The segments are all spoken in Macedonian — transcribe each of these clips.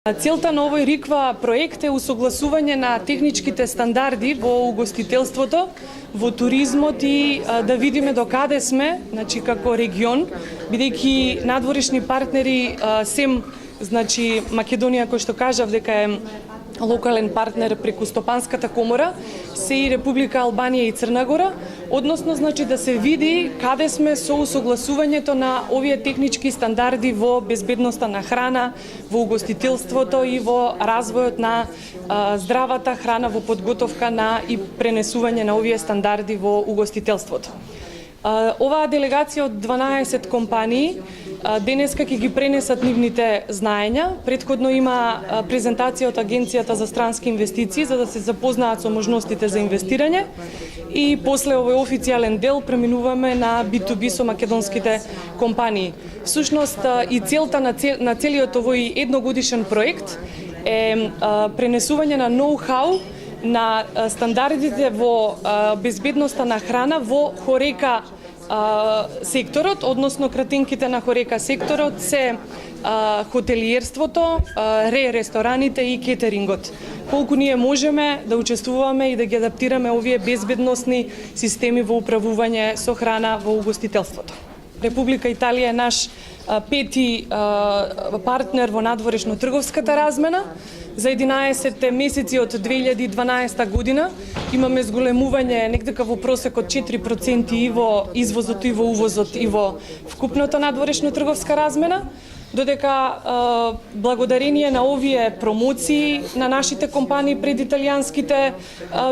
Целта на овој РИКВА проект е усогласување на техничките стандарди во угостителството, во туризмот и да видиме до каде сме, значи како регион, бидејќи надворешни партнери сем, значи Македонија, кој што кажав дека е локален партнер преку Стопанската комора, се и Република Албанија и Црна Гора, односно значи да се види каде сме со усогласувањето на овие технички стандарди во безбедноста на храна, во угостителството и во развојот на здравата храна, во подготовка на и пренесување на овие стандарди во угостителството. Оваа делегација од 12 компании денеска ќе ги пренесат нивните знаења. Предходно има презентација од Агенцијата за странски инвестиции за да се запознаат со можностите за инвестирање и после овој официјален дел преминуваме на B2B со македонските компании. Всушност и целта на целиот овој едногодишен проект е пренесување на ноу-хау на стандардите во безбедноста на храна во хорека секторот, односно кратинките на хорека секторот се хотелиерството, рестораните и кетерингот. Колку ние можеме да учествуваме и да ги адаптираме овие безбедносни системи во управување со храна во угостителството. Република Италија е наш пети партнер во надворешно-трговската размена. За 11 месеци од 2012 година имаме зголемување некако во просек од 4% и во извозот и во увозот и во вкупната надворешно-трговска размена, додека благодарение на овие промоции на нашите компании пред италијанските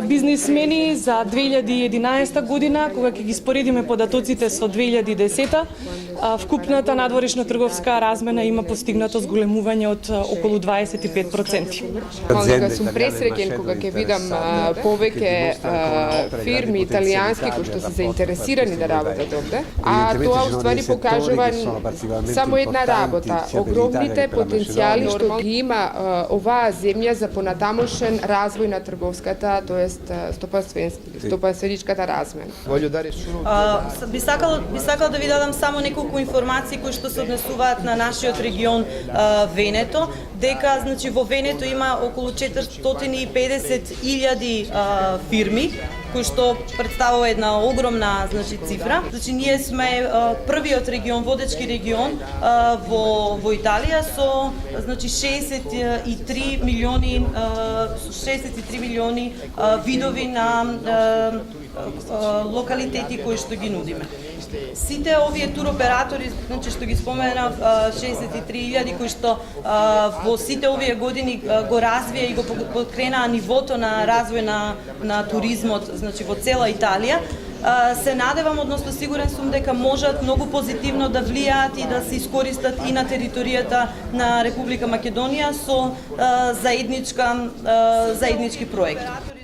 бизнисмени за 2011 година, кога ќе ги споредиме податоците со 2010, вкупната надворешно-трговска размена има постигнато зголемување од околу 25%. Малку сум пресреќен кога ќе видам повеќе фирми италијански кои што се заинтересирани да работат овде, а тоа уствари покажува само една работа. Огромните потенцијали што ги има оваа земја за понатамошен развој на трговската, тоест стопанственичката размена. Би сакала да ви дадам само неколку информации кои што се однесуваат на нашиот регион Венето, дека значи во Венето има околу 450.000 фирми, кој што представува една огромна цифра. Значи ние сме првиот регион, водечки регион во Италија со 63 милиони видови на локалитети кои што ги нудиме. Сите овие туроператори, значи што ги споменав, 63.000 кои што во сите овие години го развија и го покренаа нивото на развој на туризмот, значи во цела Италија, се надевам, односно сигурен сум дека можат многу позитивно да влијаат и да се искористат и на територијата на Република Македонија со заеднички проекти.